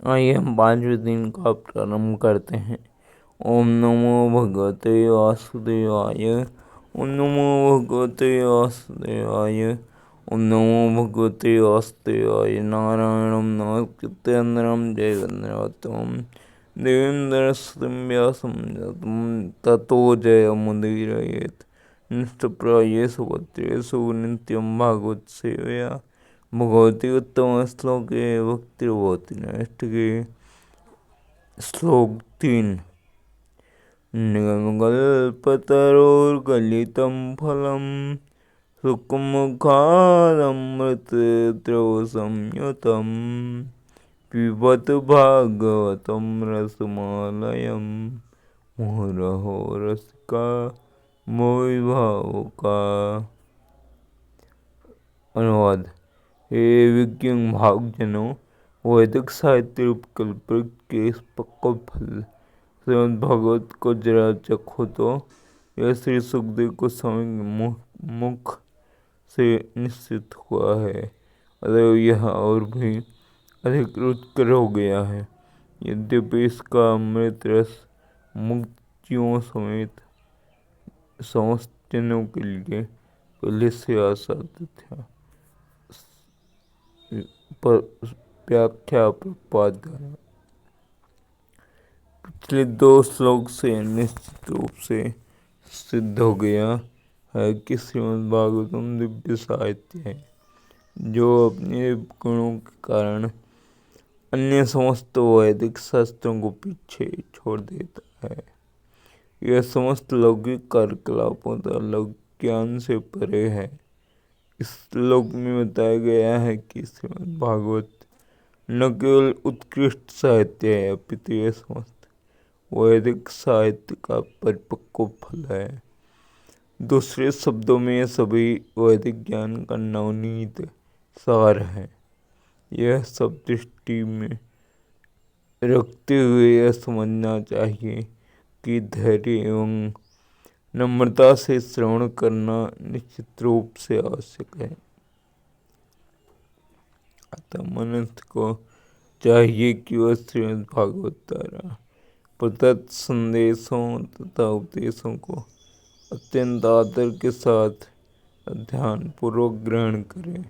आइए हम 5वें दिन का प्रारंभ करते हैं। ओम नमो भगवते वासुदेवाय। ओम नमो भगवते वासुदेवाय। ओम नमो भगवते वासुदेवाय। नारायणं नमस्कृत्य नरं चैव नरोत्तमं देवीं सरस्वतीं व्यासं ततो जयमुदीरयेत्। निष्ठप्रायेषु भद्रेषु नित्यं भागवत सेवया भगवती उत्तम श्लोके भक्तिर्भवति नैष्ठिके। श्लोक 3। निगमकल्पतरोर्गलितं फलं सुखमुखादमृतद्रवसंयुतं पिबत भागवतं रसमालयं मुहुरहो रसिका मोहि भावुका। अनुवाद। हे विज्ञ भावजनों, वैदिक साहित्य रूप कल्पवृक्ष के इस पक्व फल श्रीमद् भागवत को जरा चखो तो यह श्री सुखदेव को स्वामी मुख से निश्चित हुआ है, अतः यह और भी अधिक रुचिकर हो गया है। यद्यपि इसका अमृत रस मुक्त जीवों समेत समस्त जनों के लिए पहले से आसाद था। व्याख्या प्रपात द्वारा। पिछले 2 श्लोक से निश्चित रूप से सिद्ध हो गया है कि श्रीमद् भागवतम दिव्य साहित्य है, जो अपने गुणों के कारण अन्य समस्त वैदिक शास्त्रों को पीछे छोड़ देता है। यह समस्त लौकिक कार्यकलापों तथा लौकिक ज्ञान से परे है। इस श्लोक में बताया गया है कि श्रीमद् भागवत न केवल उत्कृष्ट साहित्य है, अपितु यह समस्त वैदिक साहित्य का परिपक्व फल है। दूसरे शब्दों में यह सभी वैदिक ज्ञान का नवनीत सार है। यह सब दृष्टि में रखते हुए यह समझना चाहिए कि धैर्य एवं नम्रता से श्रवण करना निश्चित रूप से आवश्यक है। अतः मनुष्य को चाहिए कि वह श्रीमद् भागवत द्वारा प्रदत्त संदेशों तथा उपदेशों को अत्यंत आदर के साथ ध्यान पूर्वक ग्रहण करें।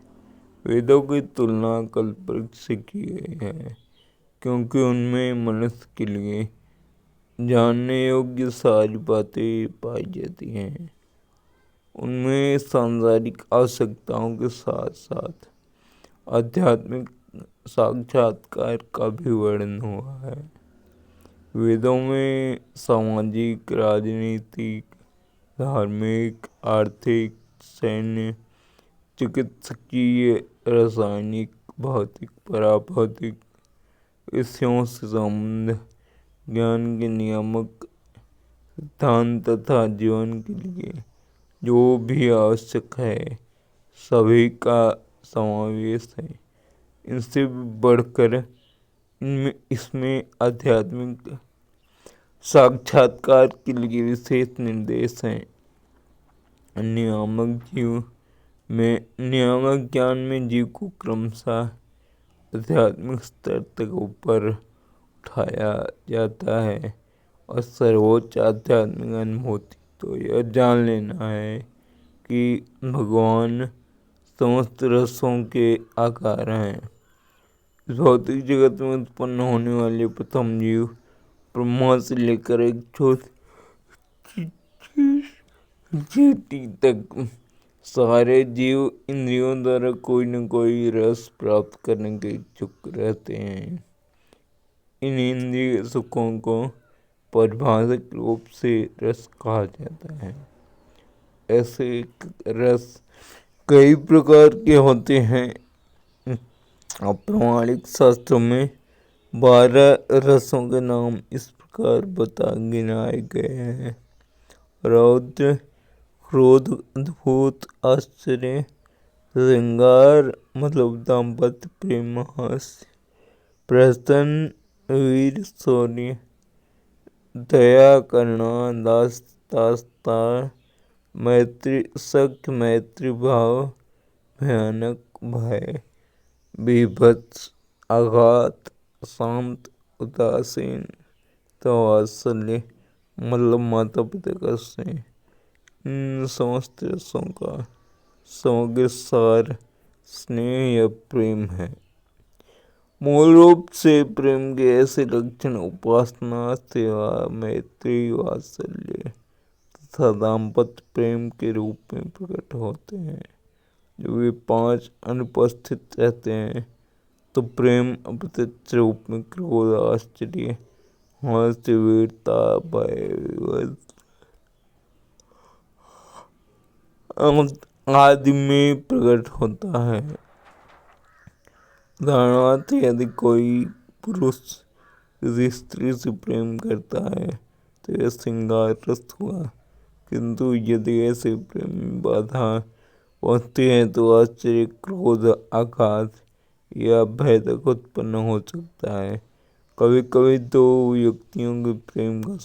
वेदों की तुलना कल्पवृक्ष से की गई है, क्योंकि उनमें मनुष्य के लिए जानने योग्य सारी बातें पाई जाती हैं। उनमें सांसारिक आवश्यकताओं के साथ साथ आध्यात्मिक साक्षात्कार का भी वर्णन हुआ है। वेदों में सामाजिक, राजनीतिक, धार्मिक, आर्थिक, सैन्य, चिकित्सकीय, रासायनिक, भौतिक, पराभौतिक विषयों से संबंध, ज्ञान के नियामक सिद्धांत तथा जीवन के लिए जो भी आवश्यक है सभी का समावेश है। इनसे बढ़कर इसमें आध्यात्मिक साक्षात्कार के लिए विशेष निर्देश हैं। नियामक ज्ञान में जीव को क्रमशः आध्यात्मिक स्तर तक ऊपर उठाया जाता है और सर्वोच्च आध्यात्मिक अनुभूति तो यह जान लेना है कि भगवान समस्त रसों के आकार हैं। इस भौतिक जगत में उत्पन्न होने वाले प्रथम जीव ब्रह्मा से लेकर एक छोटी चींटी तक सारे जीव इंद्रियों द्वारा कोई न कोई रस प्राप्त करने के इच्छुक रहते हैं। इन इंद्रिय सुखों को परिभाषिक रूप से रस कहा जाता है। ऐसे रस कई प्रकार के होते हैं। प्रमाणिक शास्त्रों में 12 रसों के नाम इस प्रकार गिनाए गए हैं। रौद्र, क्रोध, अद्भुत, आश्चर्य, श्रृंगार मतलब दाम्पत्य प्रेम, हास्य, प्रसन्न, वीर, शौर्य, दया, करुणा, दासता, मैत्री, सख्य, मैत्री भाव, भयानक, भय, बीभत्स, आघात, शांत, उदासीन, तो वात्सल्य मतलब माता पिता का स्नेह। इन समस्त रसों का समग्र सार स्नेह या प्रेम है। मूल रूप से प्रेम के ऐसे लक्षण उपासना, सेवा, मैत्री, वात्सल्य तथा दाम्पत्य प्रेम के रूप में प्रकट होते हैं। जब ये पांच अनुपस्थित रहते हैं तो प्रेम अप्रत्यक्ष रूप में क्रोध, आश्चर्य, हास्य, वीरता, भय, विवश आदि में प्रकट होता है। उदाहरणार्थ, यदि कोई पुरुष किसी स्त्री से प्रेम करता है तो यह श्रृंगार रस हुआ, किंतु यदि ऐसे प्रेम में बाधा पहुंचती है तो आश्चर्य, क्रोध, आघात या भय तक उत्पन्न हो सकता है। कभी कभी दो व्यक्तियों के प्रेम का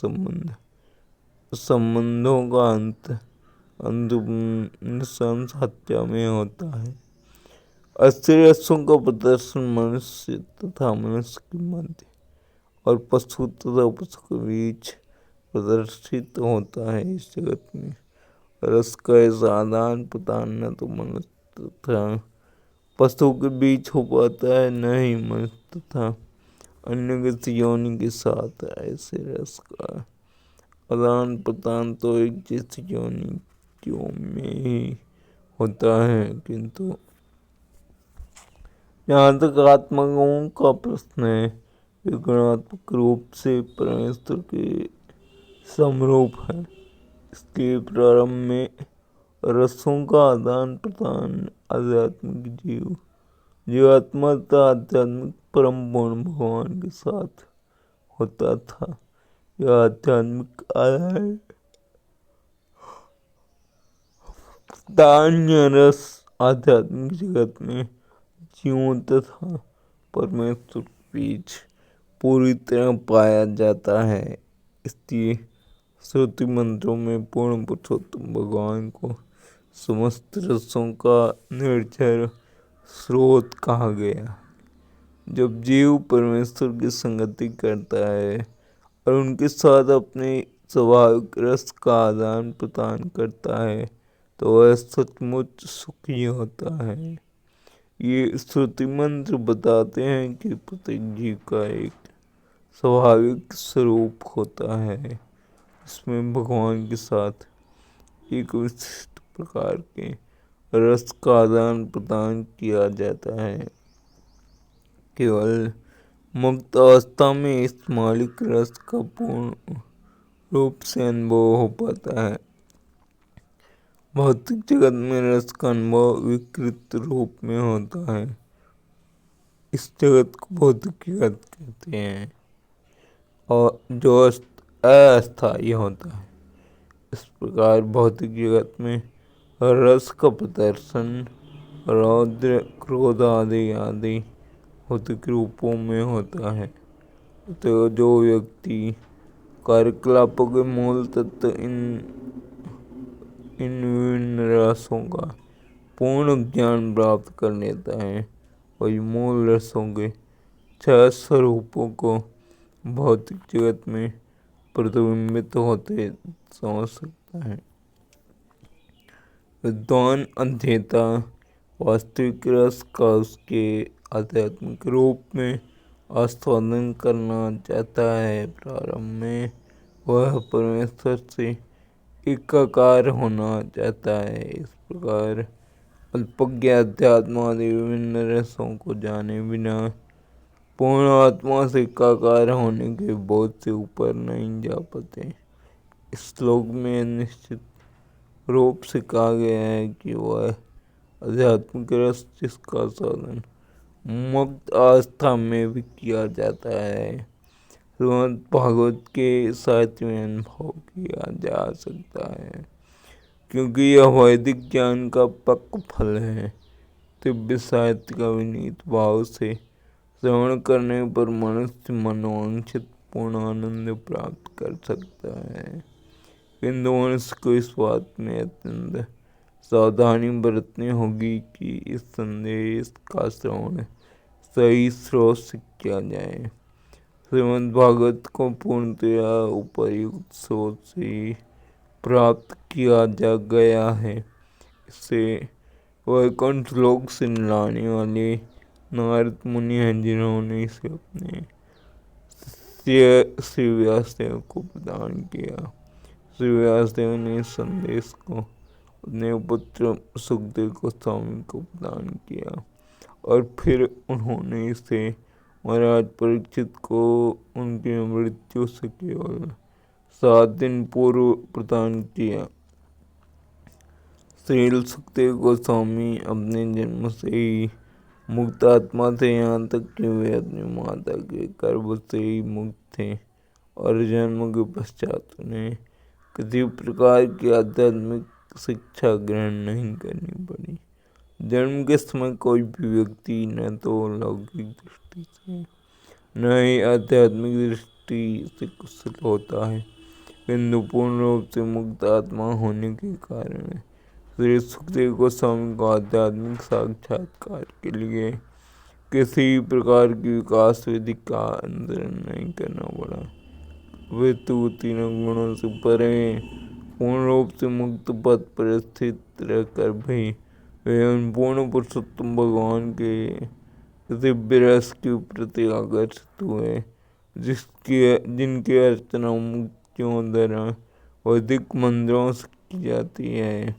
संबंधों का अंत हत्या में होता है। अस्थिर रसों का प्रदर्शन मनुष्य तथा मनुष्य के मध्य और पशु तथा पशु के बीच प्रदर्शित होता है। इस जगत में रस का ऐसा आदान प्रदान न तो मनुष्य तथा पशु के बीच हो पाता है, न ही मनुष्य तथा अन्य किसी योनि के साथ। ऐसे रस का आदान प्रदान तो एक जैसी योनियों में ही होता है, किंतु जहाँ तक आत्माओं का प्रश्न है, वे गुणात्मक रूप से परमेश्वर के समरूप है। इसके प्रारंभ में रसों का आदान प्रदान आध्यात्मिक जीवात्मा तथा आध्यात्मिक परम पूर्ण भगवान के साथ होता था। यह आध्यात्मिक आदान प्रदान या रस आध्यात्मिक जगत में जीवों तथा परमेश्वर के बीच पूरी तरह पाया जाता है। इसलिए श्रुति मंत्रों में पूर्ण पुरुषोत्तम भगवान को समस्त रसों का निर्झर स्रोत कहा गया। जब जीव परमेश्वर की संगति करता है और उनके साथ अपने स्वाभाविक रस का आदान प्रदान करता है तो वह सचमुच सुखी होता है। ये श्रुति मंत्र बताते हैं कि प्रत्येक जीव का एक स्वाभाविक स्वरूप होता है, इसमें भगवान के साथ एक विशिष्ट प्रकार के रस का आदान प्रदान किया जाता है। केवल मुक्त अवस्था में इस मालिक रस का पूर्ण रूप से अनुभव हो पाता है। भौतिक जगत में रस का अनुभव विकृत रूप में होता है। इस जगत को भौतिक जगत कहते हैं और जो अस्थायी होता है। इस प्रकार भौतिक जगत में रस का प्रदर्शन रौद्र, क्रोध आदि भौतिक रूपों में होता है। तो जो व्यक्ति कार्यकलापों के मूल तत्व इन विभिन्न रसों का पूर्ण ज्ञान प्राप्त कर लेता है, वही मूल रसों के छह स्वरूपों को भौतिक जगत में प्रतिबिंबित होते समझ सकता है। विद्वान अध्येता वास्तविक रस का उसके आध्यात्मिक रूप में आस्वादन करना चाहता है। प्रारंभ में वह परमेश्वर से एकाकार होना चाहता है। इस प्रकार अल्पज्ञ अध्यात्म आदि विभिन्न रसों को जाने बिना पूर्ण आत्मा से एकाकार होने के बोध से ऊपर नहीं जा पाते। इस श्लोक में निश्चित रूप से कहा गया है कि वह आध्यात्मिक रस जिसका साधन मुक्त अवस्था में भी किया जाता है, श्रीमद् भागवत के साहित्य में अनुभव किया जा सकता है, क्योंकि यह वैदिक ज्ञान का पक्का फल है। दिव्य साहित्य का विनीत भाव से श्रवण करने पर मनुष्य मनोवांछित पूर्ण आनंद प्राप्त कर सकता है, किंतु मनुष्य को इस बात में अत्यंत सावधानी बरतनी होगी कि इस संदेश का श्रवण सही स्रोत से किया जाए। श्रीमद् भागवत को पूर्णतया उपर्युक्त स्रोत से प्राप्त किया जा गया है। इसे वैकुंठ लोक से लाने वाले नारद मुनि हैं, जिन्होंने इसे अपने श्री व्यासदेव को प्रदान किया। श्री व्यासदेव ने इस संदेश को अपने पुत्र सुखदेव गोस्वामी को प्रदान किया और फिर उन्होंने इसे महाराज परीक्षित को उनकी मृत्यु से केवल 7 दिन पूर्व प्रदान किया। श्री सुखदेव गोस्वामी अपने जन्म से ही मुक्त आत्मा थे, यहाँ तक कि वे अपनी माता के गर्भ से ही मुक्त थे और जन्म के पश्चात उन्हें किसी प्रकार की आध्यात्मिक शिक्षा ग्रहण नहीं करनी पड़ी। जन्म के समय कोई भी व्यक्ति न तो लौकिक दृष्टि से न ही आध्यात्मिक दृष्टि से कुशल होता है, किंतु पूर्ण रूप से मुक्त आत्मा होने के कारण श्री सुखदेव गोस्वामी को आध्यात्मिक साक्षात्कार के लिए किसी प्रकार की विकास विधि का अनुसरण नहीं करना पड़ा। वे तो तीनों गुणों से परे पूर्ण रूप से मुक्त पद पर स्थित रहकर भी वे उन पूर्ण पुरुषोत्तम भगवान के दिव्य रस के प्रति आकर्षित हुए, जिनकी अर्चना मुक्तियों द्वारा वैदिक मंत्रों से की जाती है।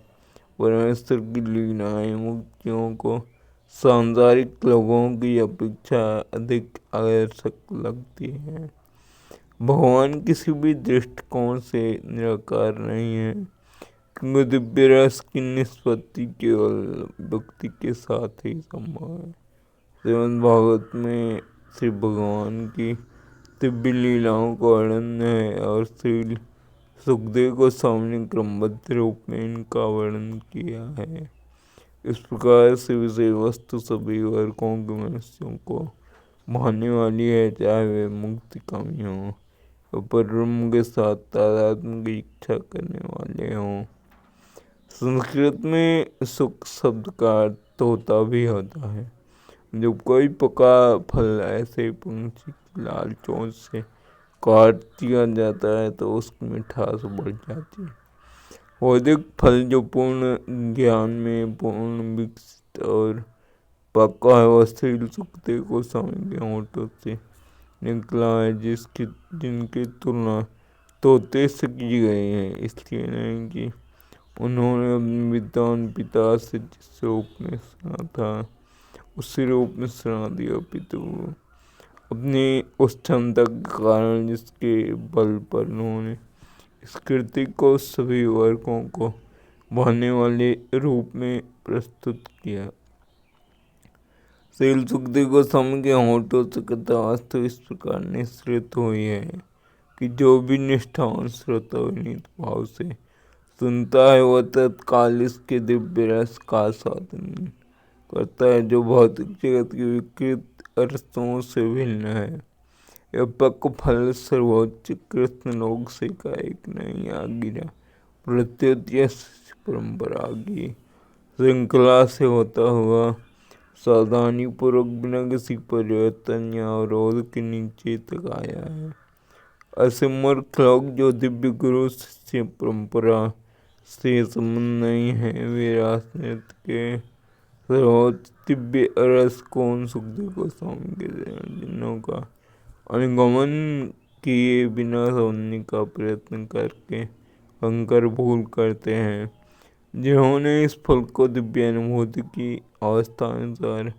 परमेश्वर की लीलाएं मुक्तियों को सांसारिक लोगों की अपेक्षा अधिक आकर्षक लगती है। भगवान किसी भी दृष्टिकोण से निराकार नहीं है, क्योंकि दिव्य रस की निष्पत्ति केवल भक्ति के साथ ही संभव है। श्रीमद् भागवत में श्री भगवान की दिव्य लीलाओं का वर्णन है और श्री सुखदेव गोस्वामी ने क्रमबद्ध रूप में इनका वर्णन किया है। इस प्रकार से विषय वस्तु सभी वर्गों के मनुष्यों को भाने वाली है, चाहे वे मुक्ति कामी हों, पर ब्रह्म के साथ तादात्म्य की इच्छा करने वाले हों। संस्कृत में सुख शब्द का अर्थ तोता भी होता है। जब कोई पका फल ऐसे पंछी की लाल चोंच से काट दिया जाता है तो उसकी मिठास बढ़ जाती है। वैदिक फल जो पूर्ण ज्ञान में पूर्ण विकसित और पक्का है, वह श्री सुखदेव गोस्वामी के होठों से निकला है, जिनकी तुलना तोते से की गई है। इसलिए नहीं कि उन्होंने अपने विद्वान पिता से जिस रूप में सुना था उसी रूप में सुना दिया, अपितु अपनी उस क्षमता के कारण जिसके बल पर उन्होंने इस कृति को सभी वर्गों को भाने वाले रूप में प्रस्तुत किया। श्री सुखदेव गोस्वामी के होठों से कथा वास्तव इस प्रकार निश्रित हुई है कि जो भी निष्ठावान श्रोता विनीत भाव से सुनता है वह तत्काल इसके दिव्य रस का आस्वादन करता है, जो भौतिक जगत की विकृत अर्थों से भिन्न है। यह पक फल सर्वोच्च कृष्ण लोक से का एक नहीं आ गिरा, प्रत्युत परंपरा की श्रृंखला से होता हुआ सावधानी पूर्वक बिना किसी परिवर्तन या अवरोध के नीचे तक आया है। ऐसे मूर्ख लोग जो दिव्य गुरु शिष्य परंपरा से संबंध नहीं है, वे राजनीति के सर्वोच्च दिव्य रस कौन सुखदेव गोस्वामी के जिन्हों का अनुगमन किए बिना समझने का प्रयत्न करके भयंकर भूल करते हैं, जिन्होंने इस फल को दिव्य अनुभूति की अवस्था अनुसार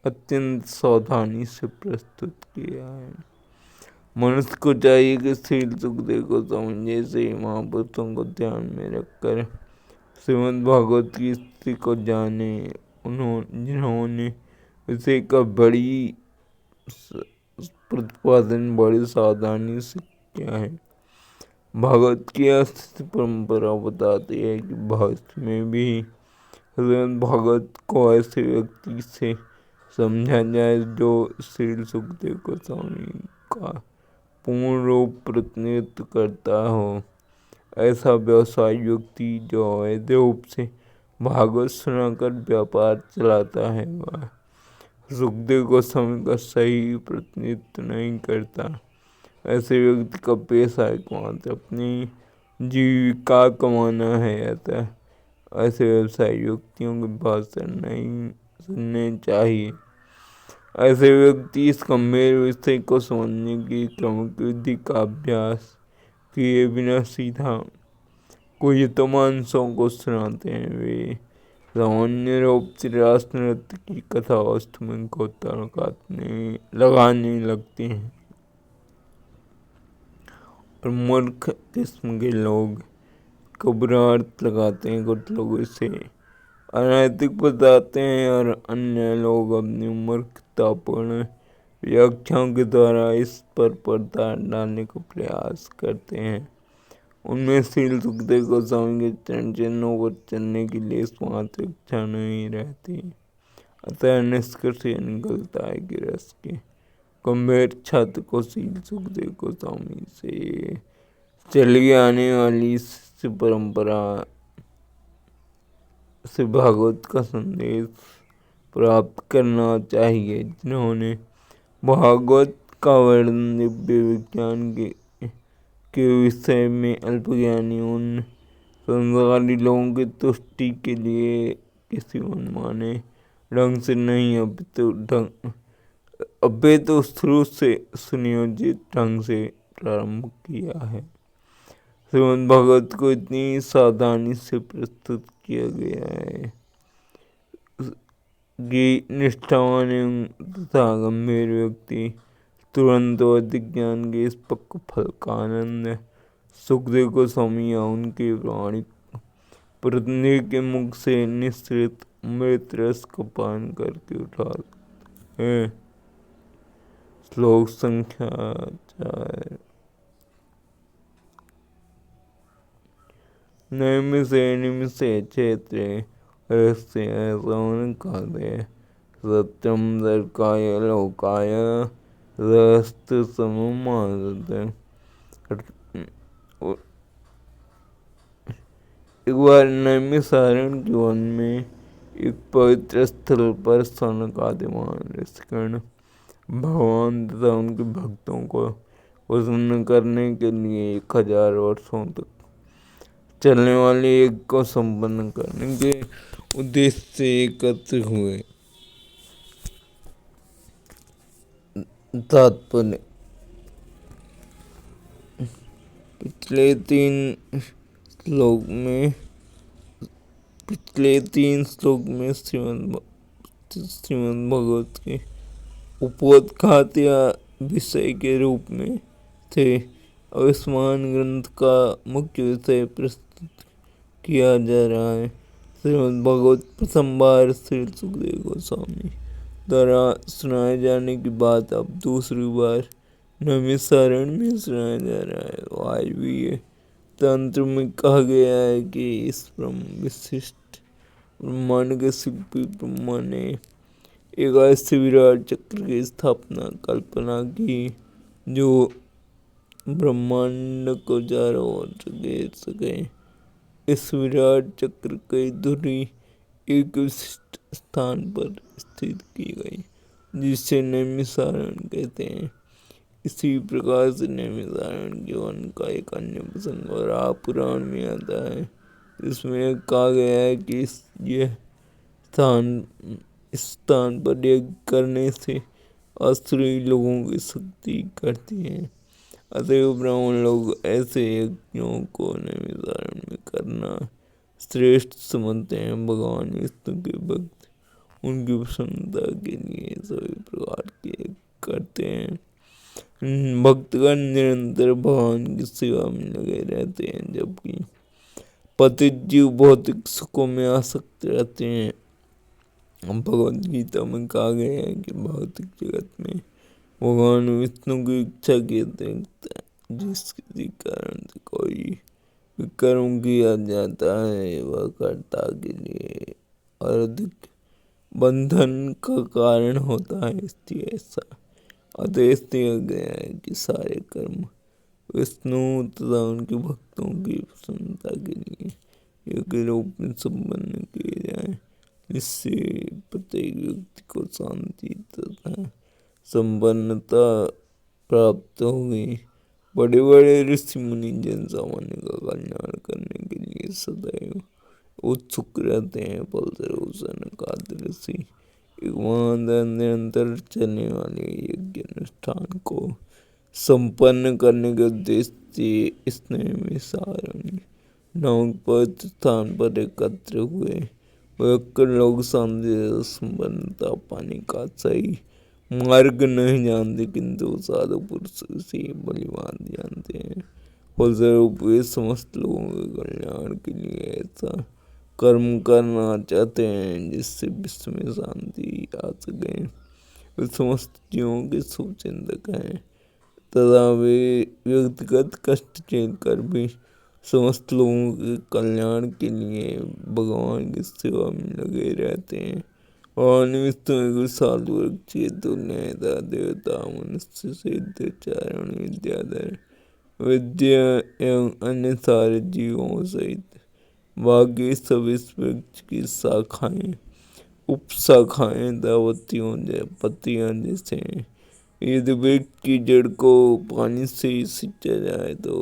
अत्यंत सावधानी से प्रस्तुत किया है। मनुष्य को चाहिए कि श्री सुखदेव गोस्वामी जैसे महापुरुषों को ध्यान में रखकर श्रीमद् भागवत की स्थिति को जाने, जिन्होंने इसे का बड़ी प्रतिपादन बड़ी सावधानी से किया है। भागवत की अस्तित्व परंपरा बताती है कि भविष्य में भी श्रीमद् भागवत को ऐसे व्यक्ति से समझा जाए जो श्री सुखदेव गोस्वामी का पूर्ण रूप प्रतिनिधित्व करता हो। ऐसा व्यवसायी व्यक्ति जो अवैध रूप से भागवत सुनाकर व्यापार चलाता है, वह सुखदेव गोस्वामी का सही प्रतिनिधित्व नहीं करता। ऐसे व्यक्ति का पेशा एकमात्र अपनी जीविका कमाना है, अतः ऐसे व्यवसायी व्यक्तियों के भाषण नहीं सुनने चाहिए। ऐसे व्यक्ति इस गंभीर विषय को समझने की क्रमिक विधि का अभ्यास किए बिना सीधा कोई तमांसों को सुनाते हैं। वे सामान्य रूप से रास नृत्य की कथा वस्तु में गोता लगाने लगते हैं और मूर्ख किस्म के लोग कबूरार्थ लगाते हैं। कुछ लोग इसे अनैतिक बताते हैं और अन्य लोग अपनी मूर्खतापूर्ण व्याख्याओं के द्वारा इस पर पर्दा डालने का प्रयास करते हैं। उनमें श्री सुखदेव गोस्वामी के चरण चिन्हों पर चलने के लिए मात्र इच्छा नहीं रहती। अतः निष्कर्ष यह निकलता है कि रस के गंभीर छात्र को श्री सुखदेव गोस्वामी से चली आने वाली शिष्य परंपरा से भागवत का संदेश प्राप्त करना चाहिए। जिन्होंने भागवत का वर्णन दिव्य विज्ञान के विषय में अल्पज्ञानी उन संसारी लोगों की तुष्टि के लिए किसी मनमाने ढंग से नहीं अपितु शुरू से सुनियोजित ढंग से प्रारंभ किया है। श्रीमद् भागवत को इतनी सावधानी से प्रस्तुत किया गया है कि निष्ठावान तथा गंभीर व्यक्ति तुरंत वैदिक ज्ञान के इस पक्क फल का आनंद सुखदेव गोस्वामी या उनके प्राणिक प्रतिनिधि के मुख से निश्चित अमृत रस का पान करके उठा सकते हैं। श्लोक संख्या 4। निमिषे क्षेत्रे रस्य सौन काले सत्यम दर्काय लोकाय रस्त सममादत। एक बार नैमिषारण्य के वन में एक पवित्र स्थल पर सनकादिमान ऋषिगण भगवान तथा उनके भक्तों को प्रसन्न करने के लिए 1000 वर्षों तक चलने वाले यज्ञ को संपन्न करने के उद्देश्य से एकत्र हुए। तात्पर्य: पिछले तीन श्लोक में श्रीमद् भागवत के उपोद्घात या विषय के रूप में थे। अब इस महान ग्रंथ का मुख्य विषय प्रस्तुत किया जा रहा है। श्रीमद् भागवत प्रथम बार श्री सुखदेव गोस्वामी द्वारा सुनाए जाने की बात अब दूसरी बार नैमिषारण्य में सुनाया जा रहा है। वायवीय तंत्र में कहा गया है कि इस ब्रह्म विशिष्ट ब्रह्मांड के शिल्पी ब्रह्मा ने एक ऐसे विराट चक्र की कल्पना की जो ब्रह्मांड को चारों ओर घेर सके। इस विराट चक्र की धुरी एक विशिष्ट स्थान पर स्थित की गई जिसे नैमिषारण्य कहते हैं। इसी प्रकार से नैमिषारण्य के वन का एक अन्य प्रसंग वराह पुराण में आता है, जिसमें कहा गया है कि इस स्थान पर यज्ञ करने से असुरी लोगों की शक्ति करती है। अतएव ब्राह्मण लोग ऐसे यज्ञों को नैमिषारण्य में करना श्रेष्ठ समझते हैं। भगवान विष्णु के भक्त उनकी प्रसन्नता के लिए सभी प्रकार के यज्ञ करते हैं। भक्तगण निरंतर भगवान की सेवा में लगे रहते हैं, जबकि पतित जीव भौतिक सुखों में आसक्त रहते हैं। भगवद गीता में कहा गया है कि भौतिक जगत में भगवान विष्णु की इच्छा के अतिरिक्त जिस किसी कारण से कोई कर्म किया जाता है वह कर्ता के लिए और अधिक बंधन का कारण होता है। इसलिए ऐसा आदेश दिया गया है कि सारे कर्म विष्णु तथा उनके भक्तों की प्रसन्नता के लिए योग्य रूप में संपन्न किए जाएं। इससे प्रत्येक व्यक्ति को शांति तथा संपन्नता प्राप्त होगी। बड़े बड़े ऋषि मुनि जन सामान्य का कल्याण करने के लिए सदैव उत्सुक रहते हैं। फलस्वरूप सनकादि ऋषि एक निरंतर चलने वाले यज्ञ अनुष्ठान को संपन्न करने के उद्देश्य से इसने में सारणी नामक पवित्र स्थान पर एकत्र हुए। लोग शांति संपन्नता पाने का सही मार्ग नहीं जानते, किंतु साधु पुरुष से बलिवान जानते हैं। फलस्वरूप वे समस्त लोगों के कल्याण के लिए ऐसा कर्म करना चाहते हैं जिससे विश्व में शांति आ सके। वे समस्त जीवों के शुभचिंतक हैं तथा वे व्यक्तिगत कष्ट झेल कर भी समस्त लोगों के कल्याण के लिए भगवान की सेवा में लगे रहते हैं। और विश्व में कुछ साधु वृक्ष तुल्य देवता मनुष्य सिद्ध चारण विद्याधर विद्या एवं अन्य सारे जीवों सहित बाकी सब इस वृक्ष की शाखाएं उपशाखाएं पत्तियां जैसे हैं। यदि वृक्ष की जड़ को पानी से सींचा जाए तो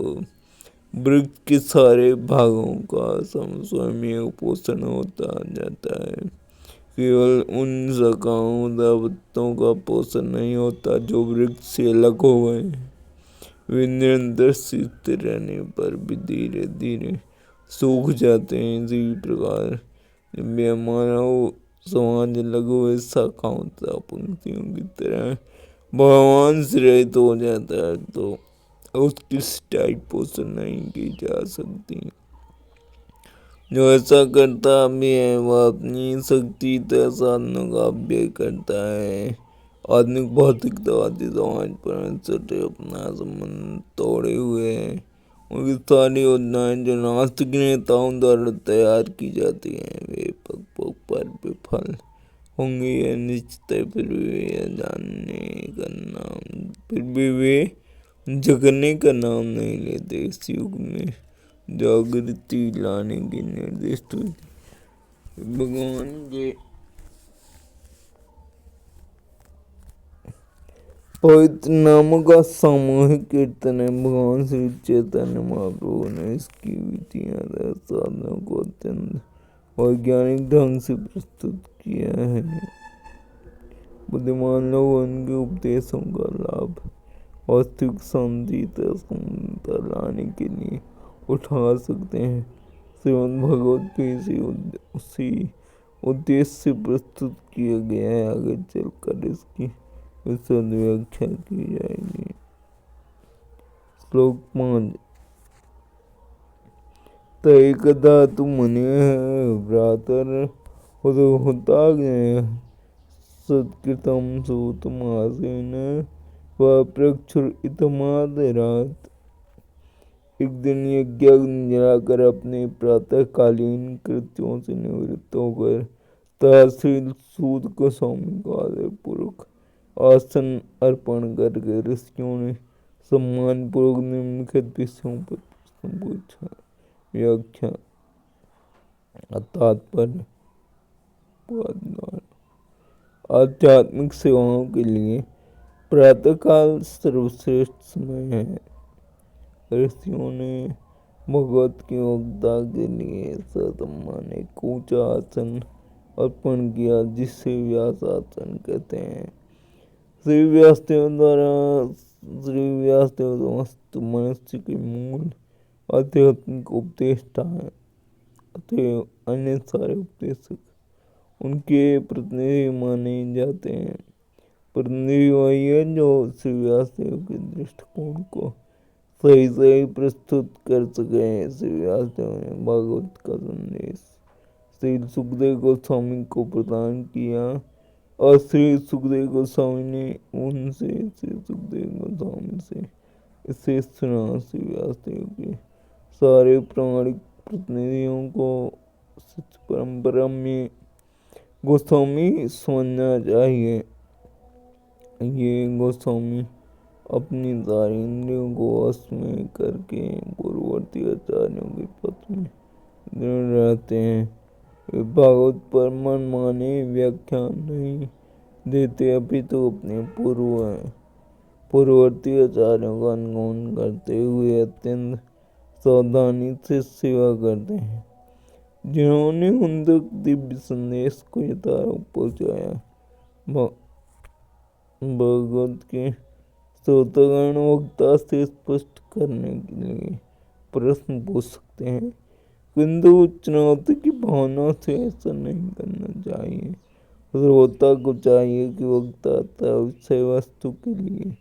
वृक्ष के सारे भागों का स्वयं पोषण होता जाता है। केवल उन शाखाओं तथा पत्तों का पोषण नहीं होता जो वृक्ष से अलग हो गए हैं। वे निरंतर सींचते रहने पर भी धीरे धीरे सूख जाते हैं। इसी प्रकार मानव समाज लघु शाखाओं तथा पंक्तियों की तरह भगवान से रहित हो जाता है तो उसकी सिंचाई पोषण नहीं की जा सकती। जो ऐसा करता भी है वह अपनी शक्ति तथा साधनों का व्यय करता है। आधुनिक भौतिकतावादी समाज परमेश्वर से अपना संबंध तोड़े हुए है। उनकी सारी योजनाएं जो नास्तिक नेताओं द्वारा तैयार की जाती हैं वे पग पग पर विफल होंगे, यह निश्चित है। फिर भी वे जगने का नाम नहीं लेते। इस युग में जागृति लाने की निर्दिष्ट भगवान के पवित्र नामों का सामूहिक कीर्तन है। भगवान श्री चैतन्य महाप्रभु ने इसकी विधियां तथा साधनों को अत्यंत वैज्ञानिक ढंग से प्रस्तुत किया है। बुद्धिमान लोग उनके उपदेशों का लाभ वास्तविक शांति तथा समता लाने के लिए उठा सकते हैं। श्रीमद् भगवद गीता उसी उद्देश्य से प्रस्तुत किया गया है। आगे चलकर इसकी विशद व्याख्या की जाएगी। श्लोक 5 तैकदा तु मुनेः भ्रातर हुताग्नयः सत्कृतं सूतमासेन स्वप्रक्षुरितमादरात्। एक दिन यज्ञाग्नि जलाकर अपने प्रातःकालीन कृत्यों से निवृत्त होकर तहसील सूत गोस्वामी को आदर पूर्वक आसन अर्पण करके ऋषियों ने सम्मान पूर्वक निम्नलिखित विषयों पर प्रश्न पूछा। व्याख्या तात्पर्य आध्यात्मिक सेवाओं के लिए प्रातःकाल सर्वश्रेष्ठ समय है। ऋषियों ने भगवत की वक्ता के लिए ससम्मान एक ऊंचा आसन अर्पण किया जिसे व्यास आसन कहते हैं। श्री व्यासदेव समस्त मनुष्य के मूल आध्यात्मिक उपदेष्टा है। अतएव अन्य सारे उपदेशक उनके प्रतिनिधि माने जाते हैं। प्रतिनिधि वही है जो श्री व्यासदेव के दृष्टिकोण को सही प्रस्तुत कर सके। श्री व्यासदेव ने भागवत का संदेश श्री सुखदेव गोस्वामी को प्रदान किया और श्री सुखदेव गोस्वामी ने उनसे श्री सुखदेव गोस्वामी से इसे सुना। श्री व्यासदेव के सारे प्रामाणिक प्रतिनिधियों को सच परंपरा में गोस्वामी समझना चाहिए। ये गोस्वामी अपनी सारी इंद्रियों को वश में करके पूर्ववर्ती आचार्यों के पथ में दृढ़ रहते हैं। वे भागवत पर मनमानी व्याख्यान नहीं देते, अभी तो अपने पूर्ववर्ती आचार्यों का अनुगमन करते हुए अत्यंत सावधानी से सेवा करते हैं, जिन्होंने उन तक दिव्य संदेश को यथारूप पहुँचाया। भागवत के श्रोतागण वक्ता से स्पष्ट करने के लिए प्रश्न पूछ सकते हैं, किंतु चुनौती की भावना से ऐसा नहीं करना चाहिए। श्रोता को चाहिए कि वक्ता तथा विषय वस्तु के लिए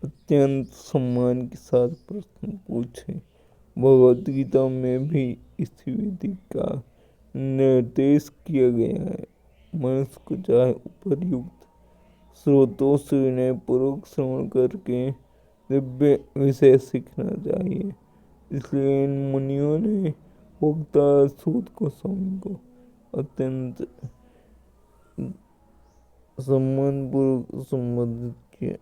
अत्यंत सम्मान के साथ प्रश्न पूछे। भगवद गीता में भी इसी विधि का निर्देश किया गया है। मनुष्य को चाहे उपर्युक्त स्रोतों से विनयपूर्वक श्रवण करके दिव्य विषय सीखना चाहिए। इसलिए इन मुनियों ने वक्ता सूत गोस्वामी को अत्यंत सम्मानपूर्वक संबोधित किया।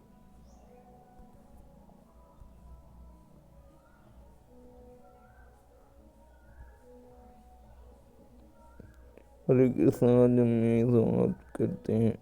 हरे कृष्ण। आज हम यही समाप्त करते हैं।